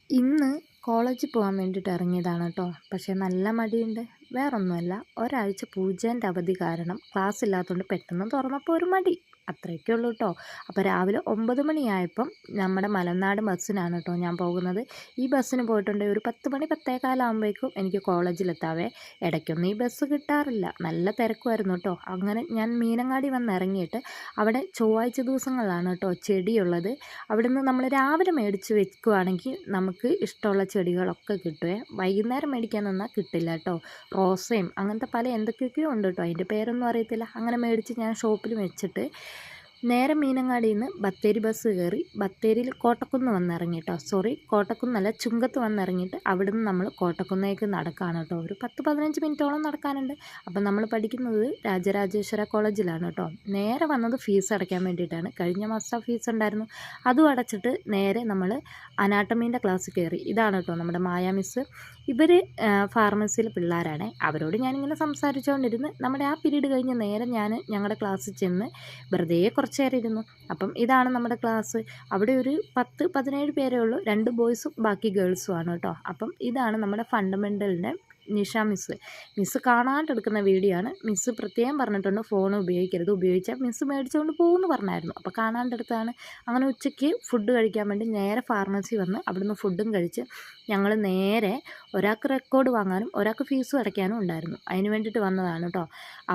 ഇന്ന് കോളേജിൽ പോകാൻ വേണ്ടിയിട്ട് ഇറങ്ങിയതാണ് കേട്ടോ. പക്ഷേ നല്ല മടിയുണ്ട്. വേറൊന്നുമല്ല, ഒരാഴ്ച പൂജേൻ്റെ അവധി കാരണം ക്ലാസ് ഇല്ലാത്തതുകൊണ്ട് പെട്ടെന്ന് തുറന്നപ്പോൾ ഒരു മടി, അത്രയൊക്കെ ഉള്ളൂ കേട്ടോ. അപ്പോൾ രാവിലെ 9 മണിയായപ്പം നമ്മുടെ മലനാട് ബസ്സിനാണ് കേട്ടോ ഞാൻ പോകുന്നത്. ഈ ബസ്സിന് പോയിട്ടുണ്ടെങ്കിൽ ഒരു 10 മണി 10:15 എനിക്ക് കോളേജിലെത്താവേ. ഇടയ്ക്കൊന്നും ഈ ബസ് കിട്ടാറില്ല, നല്ല തിരക്കുമായിരുന്നു കേട്ടോ. അങ്ങനെ ഞാൻ മീനങ്ങാടി വന്ന് ഇറങ്ങിയിട്ട് അവിടെ ചൊവ്വാഴ്ച ദിവസങ്ങളിലാണ് കേട്ടോ ചെടിയുള്ളത്. അവിടുന്ന് നമ്മൾ രാവിലെ മേടിച്ച് വെക്കുകയാണെങ്കിൽ നമുക്ക് ഇഷ്ടമുള്ള ചെടികളൊക്കെ കിട്ടുമേ. വൈകുന്നേരം മേടിക്കാൻ നിന്നാൽ കിട്ടില്ല കേട്ടോ. റോസയും അങ്ങനത്തെ പല എന്തൊക്കെയൊക്കെയോ ഉണ്ട് കേട്ടോ, അതിൻ്റെ പേരൊന്നും അറിയത്തില്ല. അങ്ങനെ മേടിച്ച് ഞാൻ ഷോപ്പിൽ വെച്ചിട്ട് നേരെ മീനങ്ങാടിയിൽ നിന്ന് ബത്തേരി ബസ് കയറി ബത്തേരിയിൽ കോട്ടക്കുന്ന് വന്നിറങ്ങി കേട്ടോ. കോട്ടക്കുന്നല്ല, ചുങ്കത്ത് വന്നിറങ്ങിയിട്ട് അവിടുന്ന് നമ്മൾ കോട്ടക്കുന്നേക്ക് നടക്കുകയാണ് കേട്ടോ. ഒരു 10-15 മിനിറ്റോളം നടക്കാനുണ്ട്. അപ്പം നമ്മൾ പഠിക്കുന്നത് രാജരാജേശ്വര കോളേജിലാണ് കേട്ടോ. നേരെ വന്നത് ഫീസ് അടയ്ക്കാൻ വേണ്ടിയിട്ടാണ്. കഴിഞ്ഞ മാസം ഫീസ് ഉണ്ടായിരുന്നു, അതും അടച്ചിട്ട് നേരെ നമ്മൾ അനാട്ടമീൻ്റെ ക്ലാസ്സിൽ കയറി. ഇതാണ് കേട്ടോ നമ്മുടെ മായ മിസ്സ്. ഇവർ ഫാർമസിയിലെ പിള്ളേരാണ്. അവരോട് ഞാനിങ്ങനെ സംസാരിച്ചുകൊണ്ടിരുന്ന് നമ്മുടെ ആ പീരീഡ് കഴിഞ്ഞ് നേരെ ഞങ്ങളുടെ ക്ലാസ്സിൽ ചെന്ന് വെറുതെ കുറച്ച് നേരം ഇരുന്നു. അപ്പം ഇതാണ് നമ്മുടെ ക്ലാസ്. അവിടെ ഒരു 10-17 പേരേ ഉള്ളൂ, 2 ബോയ്സും ബാക്കി ഗേൾസും ആണ് കേട്ടോ. അപ്പം ഇതാണ് നമ്മുടെ ഫണ്ടമെൻ്റലിൻ്റെ നിഷ മിസ്സ് കാണാണ്ടെടുക്കുന്ന വീഡിയോ ആണ്. മിസ്സ് പ്രത്യേകം പറഞ്ഞിട്ടുണ്ട് ഫോൺ ഉപയോഗിക്കരുത്, ഉപയോഗിച്ചാൽ മിസ്സ് മേടിച്ചുകൊണ്ട് പോകുമെന്ന് പറഞ്ഞായിരുന്നു. അപ്പോൾ കാണാണ്ടെടുത്താണ്. അങ്ങനെ ഉച്ചയ്ക്ക് ഫുഡ് കഴിക്കാൻ വേണ്ടി നേരെ ഫാർമസി വന്ന് അവിടുന്ന് ഫുഡും കഴിച്ച് ഞങ്ങൾ നേരെ ഒരാൾക്ക് റെക്കോർഡ് വാങ്ങാനും ഒരാൾക്ക് ഫീസും അടയ്ക്കാനും ഉണ്ടായിരുന്നു. അതിന് വേണ്ടിയിട്ട് വന്നതാണ് കേട്ടോ.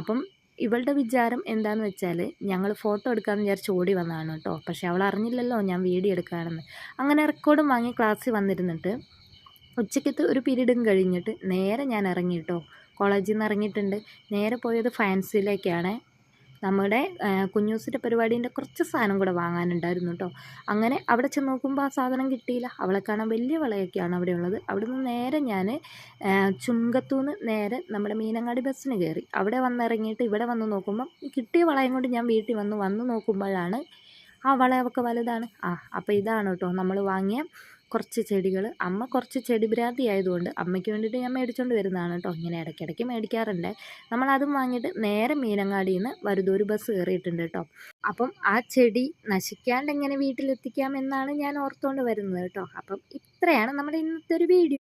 അപ്പം ഇവളുടെ വിചാരം എന്താണെന്ന് വെച്ചാൽ ഞങ്ങൾ ഫോട്ടോ എടുക്കാമെന്ന് വിചാരിച്ച് ഓടി വന്നതാണ് കേട്ടോ. പക്ഷേ അവൾ അറിഞ്ഞില്ലല്ലോ ഞാൻ വീഡിയോ എടുക്കുകയാണെന്ന്. അങ്ങനെ റെക്കോർഡും വാങ്ങി ക്ലാസ്സിൽ വന്നിരുന്നിട്ട് ഉച്ചയ്ക്കത്തെ ഒരു പീരീഡും കഴിഞ്ഞിട്ട് നേരെ ഞാൻ ഇറങ്ങി കേട്ടോ. കോളേജിൽ നിന്ന് ഇറങ്ങിയിട്ടുണ്ട്. നേരെ പോയത് ഫാൻസിയിലേക്കാണ്. നമ്മുടെ കുഞ്ഞൂസിൻ്റെ പരിപാടീൻ്റെ കുറച്ച് സാധനം കൂടെ വാങ്ങാനുണ്ടായിരുന്നു കേട്ടോ. അങ്ങനെ അവിടെ ചെന്ന് നോക്കുമ്പോൾ ആ സാധനം കിട്ടിയില്ല. അവളെ കാണാൻ വലിയ വളയൊക്കെയാണ് അവിടെ ഉള്ളത്. അവിടെ നിന്ന് നേരെ ഞാൻ ചുങ്കത്തുനിന്ന് നേരെ നമ്മുടെ മീനങ്ങാടി ബസ്സിന് കയറി. അവിടെ വന്നിറങ്ങിയിട്ട് ഇവിടെ വന്ന് നോക്കുമ്പം കിട്ടിയ വളയും കൊണ്ട് ഞാൻ വീട്ടിൽ വന്ന് നോക്കുമ്പോഴാണ് ആ വളയൊക്കെ വലുതാണ്. അപ്പോൾ ഇതാണ് കേട്ടോ നമ്മൾ വാങ്ങിയ കുറച്ച് ചെടികൾ. അമ്മ കുറച്ച് ചെടി ഭ്രാന്തി ആയതുകൊണ്ട് അമ്മയ്ക്ക് വേണ്ടിയിട്ട് ഞാൻ മേടിച്ചുകൊണ്ട് വരുന്നതാണ് കേട്ടോ. ഇങ്ങനെ ഇടയ്ക്കിടയ്ക്ക് മേടിക്കാറുണ്ട്. നമ്മളതും വാങ്ങിയിട്ട് നേരെ മീനങ്ങാടിയിൽ നിന്ന് വലുതൊരു ബസ് കയറിയിട്ടുണ്ട് കേട്ടോ. അപ്പം ആ ചെടി നശിക്കാണ്ട് എങ്ങനെ വീട്ടിലെത്തിക്കാമെന്നാണ് ഞാൻ ഓർത്തുകൊണ്ട് വരുന്നത് കേട്ടോ. അപ്പം ഇത്രയാണ് നമ്മുടെ ഇന്നത്തെ ഒരു വീഡിയോ.